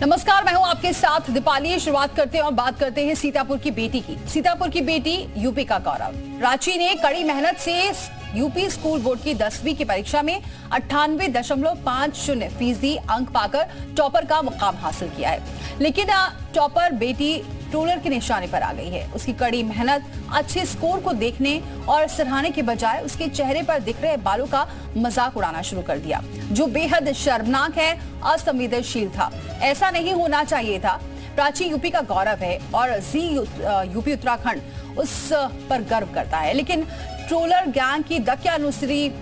नमस्कार, मैं हूं आपके साथ दीपाली। शुरुआत करते हैं और बात करते हैं सीतापुर की बेटी की। सीतापुर की बेटी यूपी का गौरव। प्राची ने कड़ी मेहनत से यूपी स्कूल बोर्ड की 10वीं की परीक्षा में 98.50% अंक पाकर टॉपर का मुकाम हासिल किया है। लेकिन टॉपर बेटी ट्रोलर के निशाने पर आ गई है। उसकी कड़ी मेहनत, अच्छे स्कोर को देखने और सराहने के बजाय उसके चेहरे पर दिख रहे बालों का मजाक उड़ाना शुरू कर दिया, जो बेहद शर्मनाक है, असंवेदनशील था। ऐसा नहीं होना चाहिए था। प्राची यूपी का गौरव है और जी यूपी उत्तराखंड उस पर गर्व करता है। लेकिन ट्रोलर गैंग की दकियानुसारी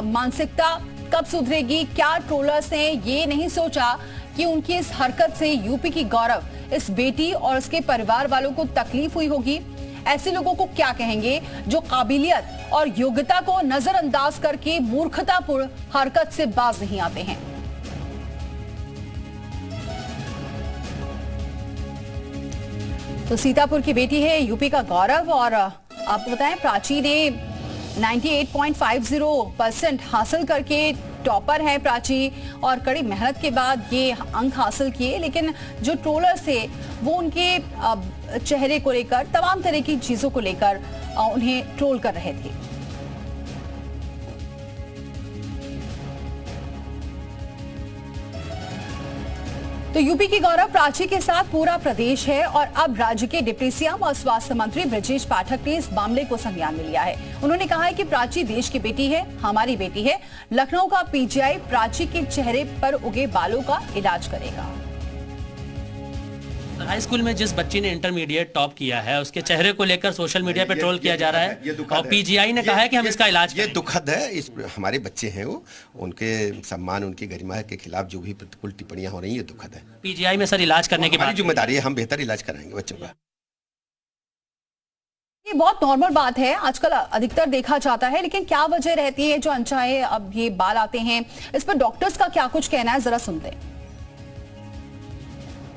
मानसिकता कब सुधरेगी? क्या ट्रोलर्स ने ये नहीं सोचा कि उनकी इस हरकत से यूपी की गौरव, इस बेटी और उसके परिवार वालों को तकलीफ हुई होगी? ऐसे लोगों को क्या कहेंगे जो काबिलियत और योग्यता को नजरअंदाज करके मूर्खतापूर्ण हरकत से बाज नहीं आते हैं? तो सीतापुर की बेटी है यूपी का गौरव और आपको बताएं, प्राची ने 98.50% हासिल करके टॉपर है प्राची और कड़ी मेहनत के बाद ये अंक हासिल किए। लेकिन जो ट्रोलर्स थे वो उनके चेहरे को लेकर, तमाम तरह की चीजों को लेकर उन्हें ट्रोल कर रहे थे। तो यूपी की गौरव प्राची के साथ पूरा प्रदेश है और अब राज्य के डिप्टी सीएम और स्वास्थ्य मंत्री ब्रजेश पाठक ने इस मामले को संज्ञान में लिया है। उन्होंने कहा है कि प्राची देश की बेटी है, हमारी बेटी है। लखनऊ का पीजीआई प्राची के चेहरे पर उगे बालों का इलाज करेगा। हाई स्कूल में जिस बच्ची ने इंटरमीडिएट टॉप किया है, उसके चेहरे को लेकर सोशल मीडिया पे ट्रोल किया जा रहा है और पीजीआई ने कहा है कि हम इसका इलाज करेंगे। ये दुखद है। इस हमारे बच्चे हैं, वो उनके सम्मान, उनकी गरिमा के खिलाफ जो भी प्रतिकूल टिप्पणियां हो रही है, ये दुखद है। पीजीआई में सर इलाज करने की हमारी जिम्मेदारी है, हम बेहतर इलाज कराएंगे बच्चों का। ये बहुत नॉर्मल बात है, आजकल अधिकतर देखा जाता है। लेकिन क्या वजह रहती है जो अनचाहे अब ये बाल आते हैं? इस पर डॉक्टर्स का क्या कुछ कहना है, जरा सुनते हैं।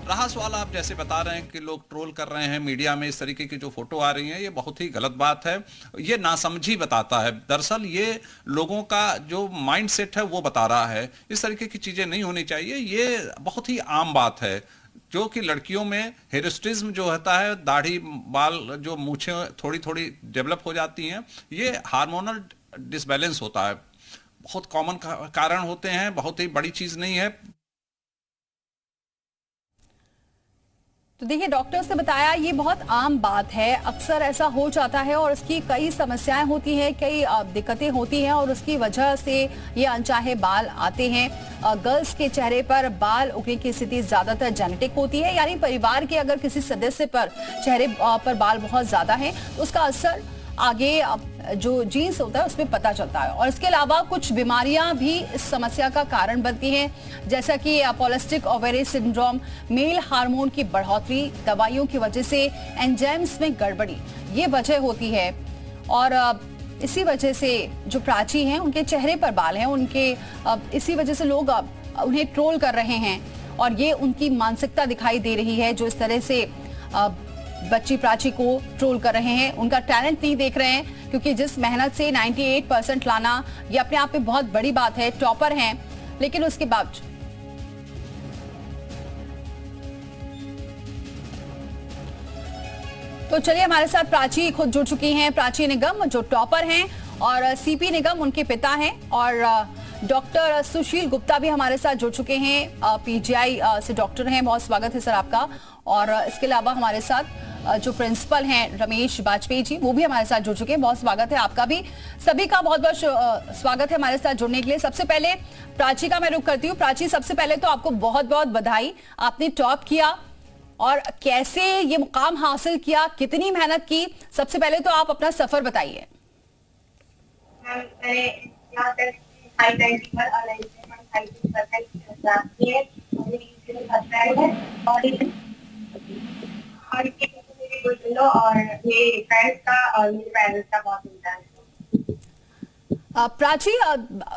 रहा सवाल आप जैसे बता रहे हैं कि लोग ट्रोल कर रहे हैं मीडिया में, इस तरीके की जो फोटो आ रही है, ये बहुत ही गलत बात है। ये नासमझी बताता है। दरअसल ये लोगों का जो माइंडसेट है वो बता रहा है। इस तरीके की चीजें नहीं होनी चाहिए। ये बहुत ही आम बात है जो कि लड़कियों में हेयरस्टाइलिज्म जो होता है, दाढ़ी बाल जो मूछें थोड़ी थोड़ी डेवलप हो जाती हैं, ये हार्मोनल डिसबैलेंस होता है। बहुत कॉमन कारण होते हैं, बहुत ही बड़ी चीज नहीं है। तो देखिए, डॉक्टर्स ने बताया ये बहुत आम बात है, अक्सर ऐसा हो जाता है और इसकी कई समस्याएं होती हैं, कई दिक्कतें होती हैं और उसकी वजह से ये अनचाहे बाल आते हैं। गर्ल्स के चेहरे पर बाल उगने की स्थिति ज्यादातर जेनेटिक होती है, यानी परिवार के अगर किसी सदस्य पर चेहरे पर बाल बहुत ज्यादा है तो उसका असर आगे जो जीन्स होता है उसमें पता चलता है। और इसके अलावा कुछ बीमारियां भी इस समस्या का कारण बनती हैं, जैसा कि polycystic ovary syndrome, male hormone की बढ़ोतरी, दवाइयों की वजह से एंजाइम्स में गड़बड़ी, ये वजह होती है। और इसी वजह से जो प्राची हैं उनके चेहरे पर बाल हैं, उनके इसी वजह से लोग उन्हें ट्रोल कर रहे हैं और ये उनकी मानसिकता दिखाई दे रही है, जो इस तरह से बच्ची प्राची को ट्रोल कर रहे हैं। उनका टैलेंट नहीं देख रहे हैं, क्योंकि जिस मेहनत से 98% लाना ये अपने आप में बहुत बड़ी बात है। टॉपर हैं, लेकिन उसके बावजूद तो चलिए, हमारे साथ प्राची खुद जुड़ चुकी हैं। प्राची निगम जो टॉपर हैं और सीपी निगम उनके पिता हैं, और डॉक्टर सुशील गुप्ता भी हमारे साथ जुड़ चुके हैं, पीजीआई से डॉक्टर हैं। बहुत स्वागत है सर आपका। और इसके अलावा हमारे साथ जो प्रिंसिपल हैं रमेश वाजपेयी जी, वो भी हमारे साथ जुड़ चुके हैं। बहुत स्वागत है आपका भी। सभी का बहुत बहुत स्वागत है हमारे साथ जुड़ने के लिए। सबसे पहले प्राची का मैं रुख करती हूँ। प्राची, सबसे पहले तो आपको बहुत बहुत बधाई, आपने टॉप किया और कैसे ये मुकाम हासिल किया, कितनी मेहनत की? सबसे पहले तो आप अपना सफर बताइए। और ये फ्रेंड्स का और मेरे पेरेंट्स का बहुत इंतजार है। प्राची,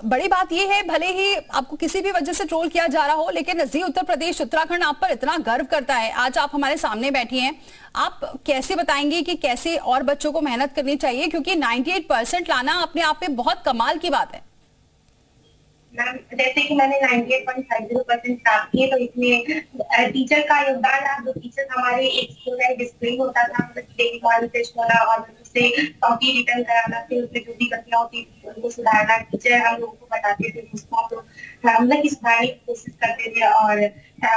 बड़ी बात यह है, भले ही आपको किसी भी वजह से ट्रोल किया जा रहा हो, लेकिन जी उत्तर प्रदेश उत्तराखंड आप पर इतना गर्व करता है। आज आप हमारे सामने बैठी हैं, आप कैसे बताएंगे कि कैसे और बच्चों को मेहनत करनी चाहिए, क्योंकि 98% लाना अपने आप में बहुत कमाल की बात है। मैम जैसे कि मैंने 98.50% प्राप्त किए, तो इसमें टीचर का योगदान रहा। जो टीचर हमारे एक स्कूल में डिसिप्लिन होता था, मतलब डेली मॉर्निंग टेस्ट होना और उससे कॉपी रिटर्न कराना, फिर उसमें जो भी गलतियां होती थी उनको सुधारना, टीचर हम लोगों को बताते थे, उसको हम लोग मतलब कि सुधारने की कोशिश करते थे। और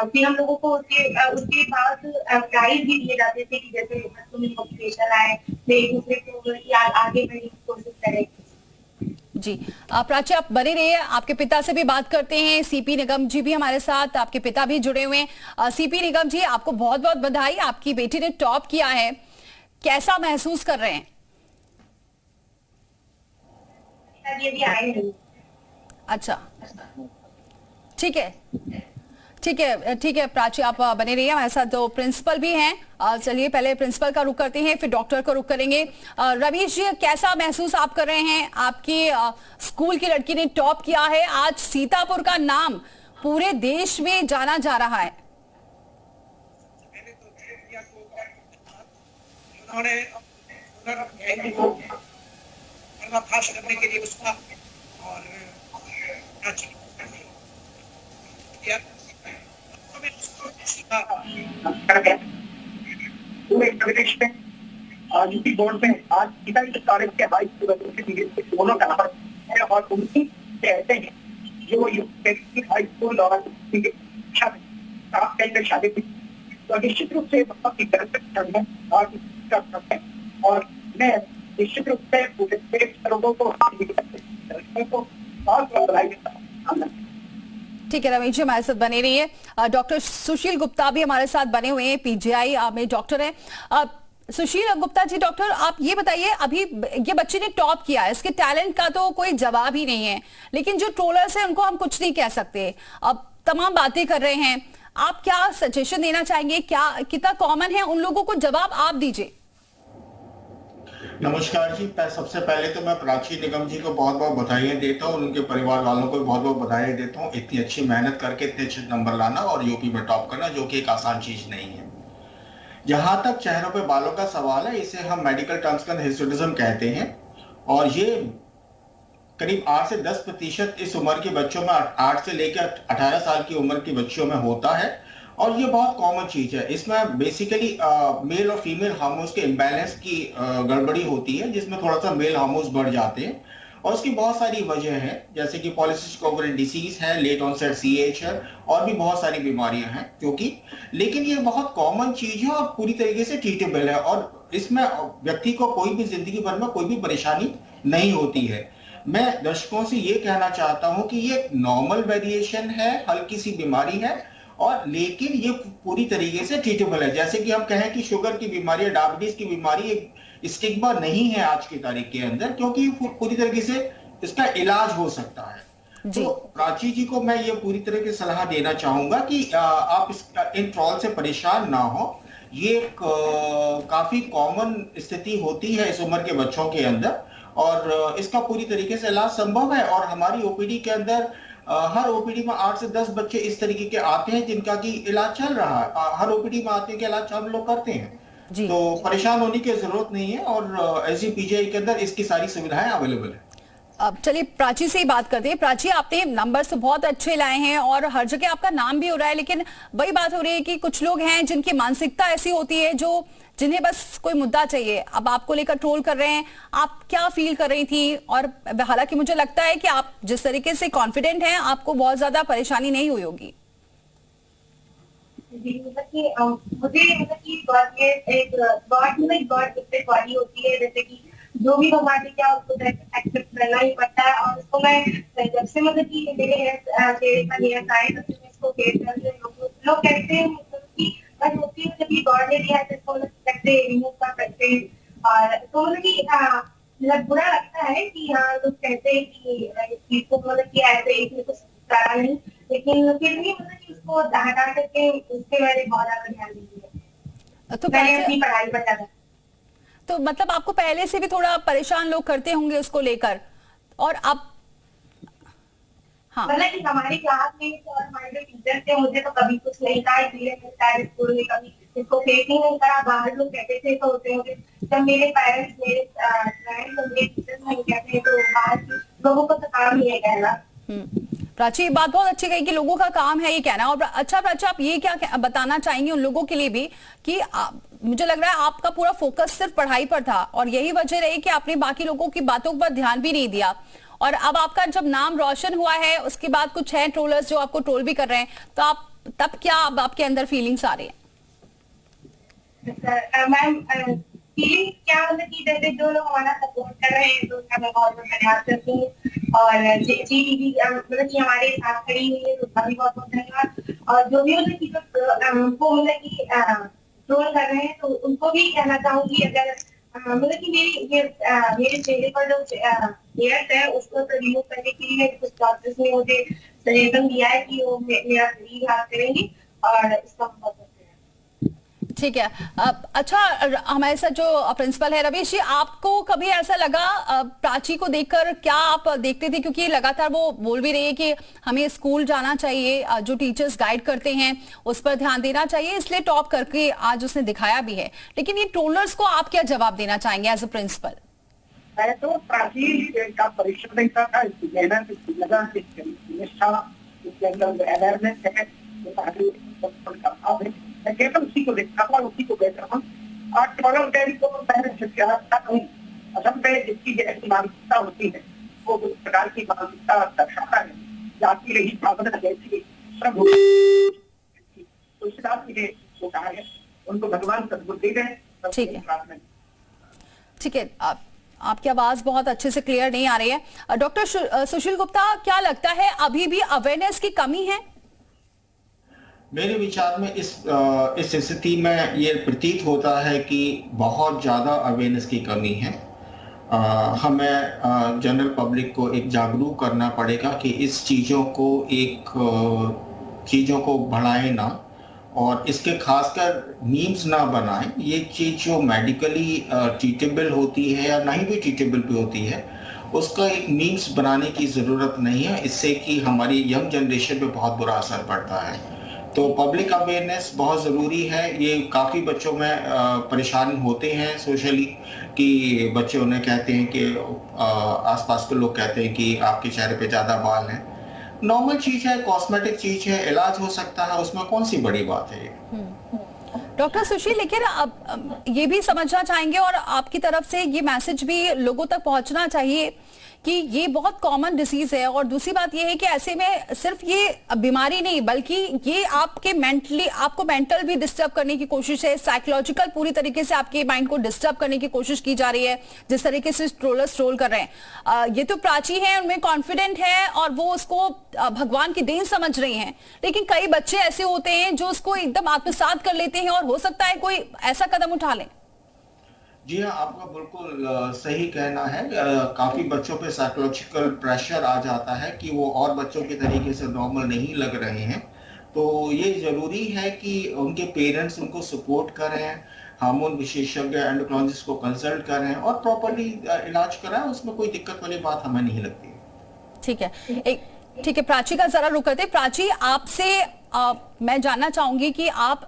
फिर हम लोगों को उसके बाद प्राइज भी दिए जाते थे कि जैसे बच्चों में मोटिवेशन आए, वे एक दूसरे को आगे बढ़ने की कोशिश करें। जी प्राची, आप बने रहिए, आपके पिता से भी बात करते हैं। सीपी निगम जी भी हमारे साथ, आपके पिता भी जुड़े हुए हैं। सीपी निगम जी, आपको बहुत बहुत बधाई, आपकी बेटी ने टॉप किया है, कैसा महसूस कर रहे हैं? भी आए नहीं। अच्छा, ठीक है ठीक है ठीक है प्राची, आप बने रहिए हमारे साथ। तो प्रिंसिपल भी हैं, चलिए पहले प्रिंसिपल का रुख करते हैं, फिर डॉक्टर का रुख करेंगे। रवीश जी, कैसा महसूस आप कर रहे हैं? आपकी स्कूल की लड़की ने टॉप किया है, आज सीतापुर का नाम पूरे देश में जाना जा रहा है। उन्होंने करने के लिए उसका और प्रदेश में यूपी बोर्ड में आज कॉलेज के हाई स्कूल दोनों है और उनकी कहते हैं जो यूपी हाई स्कूल और शादी तो निश्चित रूप से बहुत ही गलत है और मैं निश्चित रूप से पूरे लोगों को बहुत बधाई देता हूँ। ठीक है रमेश जी, हमारे साथ बने रहिए। डॉक्टर सुशील गुप्ता भी हमारे साथ बने हुए हैं, पीजीआई में डॉक्टर हैं। सुशील गुप्ता जी, डॉक्टर आप ये बताइए, अभी ये बच्चे ने टॉप किया है, इसके टैलेंट का तो कोई जवाब ही नहीं है, लेकिन जो ट्रोलर्स हैं उनको हम कुछ नहीं कह सकते, अब तमाम बातें कर रहे हैं। आप क्या सजेशन देना चाहेंगे, क्या कितना कॉमन है, उन लोगों को जवाब आप दीजिए। नमस्कार जी, सबसे पहले तो मैं प्राची निगम जी को बहुत बहुत बधाइयाँ देता हूँ, उनके परिवार वालों को बहुत बहुत बधाइयाँ देता हूँ। इतनी अच्छी मेहनत करके इतने अच्छे नंबर लाना और यूपी में टॉप करना, जो कि एक आसान चीज नहीं है। जहां तक चेहरों पे बालों का सवाल है, इसे हम मेडिकल टर्म्स का हिस्टोरिज्म कहते हैं, और ये करीब 8 से 10% इस उम्र के बच्चों में, 8 से लेकर 18 साल की उम्र के बच्चों में होता है, और ये बहुत कॉमन चीज है। इसमें बेसिकली मेल और फीमेल हार्मोन्स के इम्बैलेंस की गड़बड़ी होती है, जिसमें थोड़ा सा मेल हार्मोन्स बढ़ जाते हैं, और उसकी बहुत सारी वजह है, जैसे कि पॉलिसिस्टिक ओवरियन डिसीज है, लेट ऑनसेट CAH है, और भी बहुत सारी बीमारियां हैं क्योंकि, लेकिन ये बहुत कॉमन चीज है और पूरी तरीके से ट्रीटेबल है, और इसमें व्यक्ति को कोई भी जिंदगी भर में कोई भी परेशानी नहीं होती है। मैं दर्शकों से ये कहना चाहता हूं कि ये नॉर्मल वेरिएशन है, हल्की सी बीमारी है, और लेकिन ये पूरी तरीके से ट्रीटेबल है। जैसे कि हम कहें कि शुगर की बीमारी या डायबिटीज की बीमारी एक स्टिग्मा नहीं है आज की तारीख के अंदर, क्योंकि पूरी तरीके से इसका इलाज हो सकता है। तो प्राची जी को मैं ये पूरी तरह की सलाह देना चाहूंगा कि आप इन ट्रॉल से परेशान ना हो। ये काफी कॉमन स्थिति होती है इस उम्र के बच्चों के अंदर, और इसका पूरी तरीके से इलाज संभव है। और हमारी ओपीडी के अंदर हर ओपीडी में 8 से 10 बच्चे इस तरीके के आते हैं जिनका की इलाज चल रहा है। हर ओपीडी में आते हैं कि इलाज हम लोग करते हैं, तो परेशान होने की जरूरत नहीं है, और एसजी पीजीआई के अंदर इसकी सारी सुविधाएं अवेलेबल है। अब चलिए प्राची से ही बात करते हैं। प्राची, आपने नंबर तो बहुत अच्छे लाए हैं और हर जगह आपका नाम भी हो रहा है, लेकिन वही बात हो रही है कि कुछ लोग हैं जिनकी मानसिकता ऐसी होती है जो जिन्हें बस कोई मुद्दा चाहिए। अब आपको लेकर ट्रोल कर रहे हैं, आप क्या फील कर रही थी? और हालांकि मुझे लगता है कि आप जिस तरीके से कॉन्फिडेंट हैं, आपको बहुत ज्यादा परेशानी नहीं हुई होगी। बॉडी होती है, जैसे कि जो भी भगवान ने क्या उसको एक्सेप्ट करना ही पड़ता है। और उसको मैं जब से मतलब कि मेरे चेहरे का हेयर आए तब से मैं इसको फेस कर रही हूँ। लोग कहते हैं मतलब कि मैं सोचती हूँ जब ये गॉड ने दिया है तो इसको कैसे रिमूव कर सकते हैं। और तो मतलब कि मतलब बुरा लगता है कि हाँ लोग कहते हैं कि इसको मतलब कि ऐसे इसमें कुछ करा नहीं, लेकिन फिर भी मतलब कि उसको हटा करके उसके मैंने बहुत ज्यादा ध्यान दिया। तो मैंने अपनी पढ़ाई बता दी। तो मतलब आपको पहले से भी थोड़ा परेशान लोग करते होंगे उसको लेकर, और अब हाँ मतलब कि हमारी क्लास में और हमारे जो टीचर थे मुझे तो कभी कुछ नहीं कहा, इसलिए स्कूल में कभी इसको फेस ही नहीं करा। बाहर लोग कहते थे तो होते होंगे, जब मेरे पेरेंट्स मेरे फ्रेंड्स मेरे टीचर्स नहीं कहते तो बाहर लोगों को तो काम ही है कहना। प्राची, ये बात बहुत अच्छी कही कि लोगों का काम है ये कहना। और अच्छा प्राची, आप ये क्या बताना चाहेंगे उन लोगों के लिए भी कि मुझे लग रहा है आपका पूरा फोकस सिर्फ पढ़ाई पर था और यही वजह रही कि आपने बाकी लोगों की बातों पर ध्यान भी नहीं दिया, और अब आपका जब नाम रोशन हुआ है उसके बाद कुछ है ट्रोलर्स जो आपको ट्रोल भी कर रहे हैं, तो आप तब क्या अब आपके अंदर फीलिंग्स आ रही है? मैम फीलिंग क्या मतलब कि जैसे जो लोग हमारा सपोर्ट कर रहे हैं तो उनका मैं बहुत बहुत धन्यवाद करती हूँ, और जी भी मतलब कि हमारे साथ खड़ी हुई है तो उसका भी बहुत बहुत धन्यवाद। और जो भी मतलब कि उनको मतलब कि ट्रोल कर रहे हैं तो उनको भी कहना चाहूंगी, अगर मतलब कि मेरे चेहरे पर जो हेयर्स है उसको तो रिमूव करने के लिए कुछ डॉक्टर्स ने मुझे सजेशन दिया है कि वो मेरा फ्री इलाज करेंगे, और इसका बहुत ठीक है। अच्छा, हमारे साथ जो प्रिंसिपल है रवीश जी, आपको कभी ऐसा लगा प्राची को देखकर, क्या आप देखते थे, क्योंकि लगातार वो बोल भी रही है कि हमें स्कूल जाना चाहिए, जो टीचर्स गाइड करते हैं उस पर ध्यान देना चाहिए, इसलिए टॉप करके आज उसने दिखाया भी है, लेकिन ये ट्रोलर्स को आप क्या जवाब देना चाहेंगे एज अ प्रिंसिपल? मैं तो प्राची का परीक्षा देखता था, इसकी मेहनत, इसकी लगन, इसकी निष्ठा, इसके अंदर अवेयरनेस है, मैं केवल उसी को देखता था, उसी को देखता हूँ। और ट्रोलर डैडी को मैंने शिक्षा नहीं, असल में जिसकी जैसी मानसिकता होती है वो उस प्रकार की मानसिकता दर्शाता है, जाति रही भावना जैसी सब तो इस बात के लिए वो कहा है, उनको भगवान सद्बुद्धि दें। ठीक है, ठीक है। आपकी आवाज बहुत अच्छे से क्लियर नहीं आ रही है। डॉक्टर सुशील गुप्ता, क्या लगता है अभी भी अवेयरनेस की कमी है? मेरे विचार में इस स्थिति में ये प्रतीत होता है कि बहुत ज़्यादा अवेयरनेस की कमी है। हमें जनरल पब्लिक को एक जागरूक करना पड़ेगा कि इस चीज़ों को बढ़ाएं ना, और इसके खासकर मीम्स ना बनाएं। ये चीज़ जो मेडिकली ट्रीटेबल होती है या नहीं भी ट्रीटेबल भी होती है, उसका एक मीम्स बनाने की ज़रूरत नहीं है, इससे कि हमारी यंग जनरेशन पे बहुत बुरा असर पड़ता है। तो पब्लिक अवेयरनेस बहुत ज़रूरी है। ये काफ़ी बच्चों में परेशान होते हैं सोशली, कि बच्चे उन्हें कहते हैं कि आसपास के लोग कहते हैं कि आपके चेहरे पे ज़्यादा बाल हैं। नॉर्मल चीज़ है, कॉस्मेटिक चीज़ है, इलाज हो सकता है, उसमें कौन सी बड़ी बात है। डॉक्टर सुशील, लेकिन अब ये भी समझना चाहेंगे और आपकी तरफ से ये मैसेज भी लोगों तक पहुंचना चाहिए कि ये बहुत कॉमन डिसीज है, और दूसरी बात ये है कि ऐसे में सिर्फ ये बीमारी नहीं बल्कि ये आपको मेंटल भी डिस्टर्ब करने की कोशिश है, साइकोलॉजिकल पूरी तरीके से आपके माइंड को डिस्टर्ब करने की कोशिश की जा रही है, जिस तरीके से ट्रोलर्स ट्रोल कर रहे हैं। ये तो प्राची है, उनमें कॉन्फिडेंट है और वो उसको भगवान की देन समझ रही हैं, लेकिन कई बच्चे ऐसे होते हैं जो उसको एकदम आत्मसात कर लेते हैं और हो सकता है कोई ऐसा कदम उठा लें। जी हाँ, आपका बिल्कुल सही कहना है। काफी बच्चों पे साइकोलॉजिकल प्रेशर आ जाता है कि वो और बच्चों के तरीके से नॉर्मल नहीं लग रहे हैं, तो ये जरूरी है कि उनके पेरेंट्स उनको सपोर्ट करें, हार्मोन विशेषज्ञ एंडोक्राइनोलॉजिस्ट को कंसल्ट करें और प्रॉपर्ली इलाज कराएं। उसमें कोई दिक्कत वाली बात हमें नहीं लगती। ठीक है, ठीक है। प्राची का जरा रुक करते। प्राची, आपसे मैं जानना चाहूंगी कि आप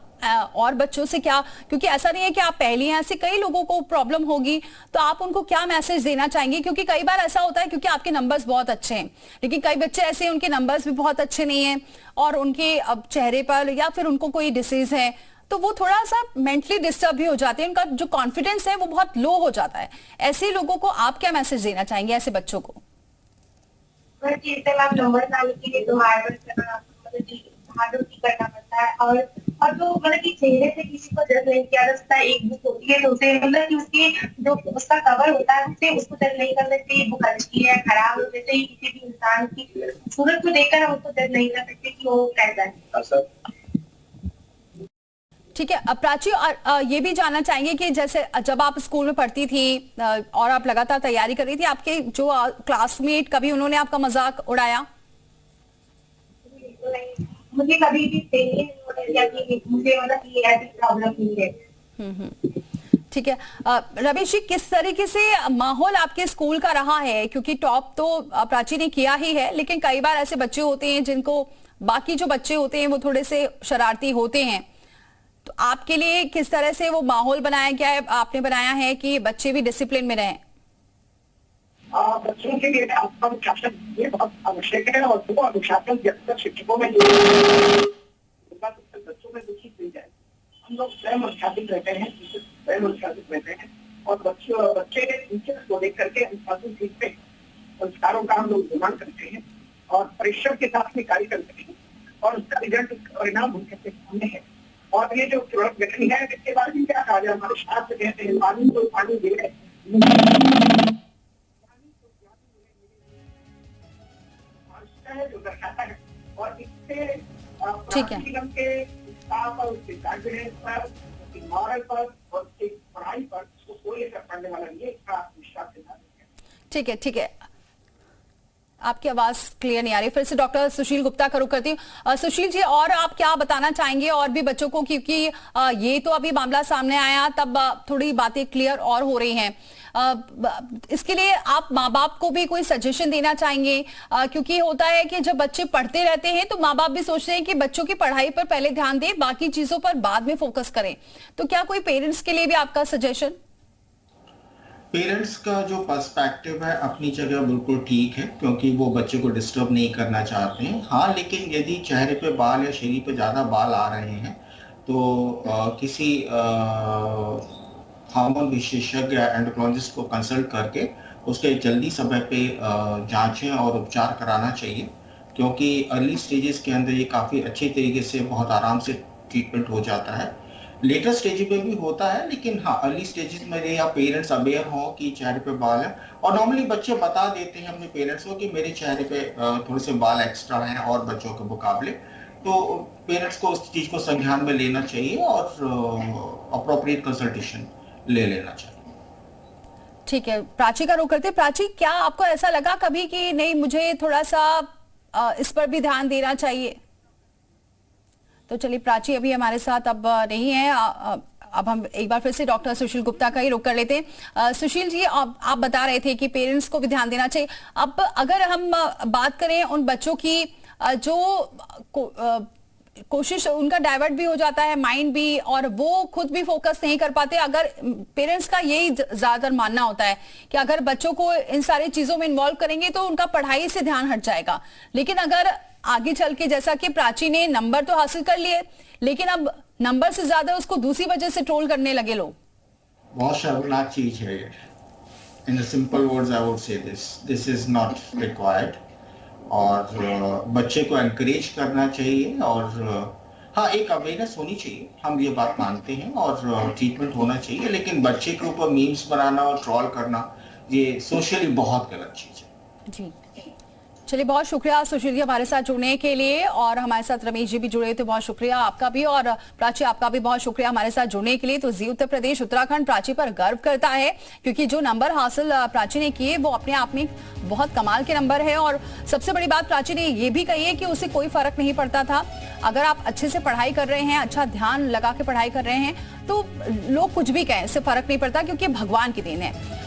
और बच्चों से क्या, क्योंकि ऐसा नहीं है कि आप पहली हैं, ऐसे कई लोगों को प्रॉब्लम होगी, तो आप उनको क्या मैसेज देना चाहेंगे? क्योंकि कई बार ऐसा होता है, क्योंकि आपके नंबर्स बहुत अच्छे हैं, लेकिन कई बच्चे ऐसे हैं उनके नंबर्स भी बहुत अच्छे नहीं हैं और उनके अब चेहरे पर या फिर उनको कोई डिसीज है तो वो थोड़ा सा मेंटली डिस्टर्ब भी हो जाते हैं, उनका जो कॉन्फिडेंस है वो बहुत लो हो जाता है। ऐसे लोगों को आप क्या मैसेज देना चाहेंगे, ऐसे बच्चों को? करना पड़ता है, और जो मतलब कि चेहरे से किसी को जज नहीं किया जा सकता है। एक बुक होती है तो उसे मतलब कि उसके जो उसका कवर होता है उससे उसको जज नहीं कर सकते, बुक अच्छी है खराब है, जैसे ही किसी भी इंसान की सूरत को देखकर हम उसको जज नहीं कर सकते कि वो कैसा है। ठीक है। अब प्राची, और ये भी जानना चाहेंगे कि जैसे जब आप स्कूल में पढ़ती थी और आप लगातार तैयारी कर रही थी, आपके जो क्लासमेट कभी उन्होंने आपका मजाक उड़ाया? मुझे कभी भी मुझे मतलब कि ऐसी प्रॉब्लम नहीं है। ठीक है। रवीश जी, किस तरीके से माहौल आपके स्कूल का रहा है? क्योंकि टॉप तो प्राची ने किया ही है, लेकिन कई बार ऐसे बच्चे होते हैं जिनको बाकी जो बच्चे होते हैं वो थोड़े से शरारती होते हैं, तो आपके लिए किस तरह से वो माहौल बनाया गया है, आपने बनाया है कि बच्चे भी डिसिप्लिन में रहें? बच्चों के लिए आत्मानुशासन ये बहुत आवश्यक है, और वो अनुशासन जब तक शिक्षकों में बच्चों में विकसित नहीं जाए। हम लोग स्वयं अनुशासित रहते हैं, स्वयं अनुशासित रहते हैं, और बच्चे टीचर को देख करके अनुशासन सीखते हैं। संस्कारों का हम लोग निर्माण करते हैं और परिश्रम के साथ में कार्य करते हैं, और उसका रिजल्ट, परिणाम उनके सामने है। और ये जो गठन है, इसके बारे में क्या कहा जाए, हमारे शास्त्र कहते हैं पानी को पानी दे रहे, जो दर्शाता है। और इससे निगम के स्टाफ और उसके गाइडेंस पर, उसकी मॉरल पर और उसकी पढ़ाई पर उसको कोई असर पड़ने वाला नहीं है, इसका विश्वास दिला। ठीक है, ठीक है, आपकी आवाज क्लियर नहीं आ रही। फिर से डॉक्टर सुशील गुप्ता का रुख करती हूँ। सुशील जी, और आप क्या बताना चाहेंगे और भी बच्चों को, क्योंकि ये तो अभी मामला सामने आया, तब थोड़ी बातें क्लियर और हो रही हैं। इसके लिए आप माँ बाप को भी कोई सजेशन देना चाहेंगे? क्योंकि होता है कि जब बच्चे पढ़ते रहते हैं तो माँ बाप भी सोचते हैं कि बच्चों की पढ़ाई पर पहले ध्यान दें, बाकी चीजों पर बाद में फोकस करें। तो क्या कोई पेरेंट्स के लिए भी आपका सजेशन? पेरेंट्स का जो पर्सपेक्टिव है अपनी जगह बिल्कुल ठीक है, क्योंकि वो बच्चे को डिस्टर्ब नहीं करना चाहते हैं। हाँ, लेकिन यदि चेहरे पे बाल या शरीर पे ज़्यादा बाल आ रहे हैं तो किसी हार्मोन विशेषज्ञ या एंडोक्रोलॉजिस्ट को कंसल्ट करके उसके जल्दी समय पे जांचें और उपचार कराना चाहिए, क्योंकि अर्ली स्टेजेस के अंदर ये काफ़ी अच्छे तरीके से, बहुत आराम से ट्रीटमेंट हो जाता है। लेटर स्टेज में भी होता है, लेकिन हाँ, अर्ली स्टेजेस में या पेरेंट्स अवेयर हो कि चेहरे पे बाल है, और नॉर्मली बच्चे बता देते हैं अपने पेरेंट्स को कि मेरे चेहरे पे थोड़े से बाल एक्स्ट्रा हैं और बच्चों के मुकाबले, तो पेरेंट्स को उस चीज को संज्ञान में लेना चाहिए और अप्रोप्रिएट कंसल्टेशन ले लेना चाहिए। ठीक है, प्राची का रुख करते। प्राची, क्या आपको ऐसा लगा कभी कि नहीं, मुझे थोड़ा सा इस पर भी ध्यान देना चाहिए? तो चलिए, प्राची अभी हमारे साथ अब नहीं है। अब हम एक बार फिर से डॉक्टर सुशील गुप्ता का ही रुख कर लेते हैं। सुशील जी, आप बता रहे थे कि पेरेंट्स को भी ध्यान देना चाहिए। अब अगर हम बात करें उन बच्चों की जो कोशिश, उनका डाइवर्ट भी हो जाता है माइंड भी, और वो खुद भी फोकस नहीं कर पाते, अगर पेरेंट्स का यही ज्यादातर मानना होता है कि अगर बच्चों को इन सारी चीजों में इन्वॉल्व करेंगे तो उनका पढ़ाई से ध्यान हट जाएगा। लेकिन अगर आगे चल के, जैसा कि प्राची ने नंबर तो हासिल कर लिए, लेकिन अब नंबर से ज्यादा उसको दूसरी वजह से ट्रोल करने लगे लोग, बहुत शर्मनाक चीज है ये। In simple words I would say this is not required, और बच्चे को एनकरेज करना चाहिए, और हाँ, एक अवेयरनेस होनी चाहिए, हम ये बात मानते हैं, और ट्रीटमेंट होना चाहिए, लेकिन बच्चे के ऊपर मीम्स बनाना और ट्रोल करना ये सोशली बहुत गलत चीज है। जी, चलिए, बहुत शुक्रिया सुशील जी हमारे साथ जुड़ने के लिए, और हमारे साथ रमेश जी भी जुड़े थे, बहुत शुक्रिया आपका भी, और प्राची आपका भी बहुत शुक्रिया हमारे साथ जुड़ने के लिए। तो जी उत्तर प्रदेश, उत्तराखंड प्राची पर गर्व करता है, क्योंकि जो नंबर हासिल प्राची ने किए वो अपने आप में बहुत कमाल के नंबर है। और सबसे बड़ी बात प्राची ने ये भी कही है कि उसे कोई फर्क नहीं पड़ता था, अगर आप अच्छे से पढ़ाई कर रहे हैं, अच्छा ध्यान लगा के पढ़ाई कर रहे हैं, तो लोग कुछ भी कहें, इससे फर्क नहीं पड़ता, क्योंकि भगवान की देन है।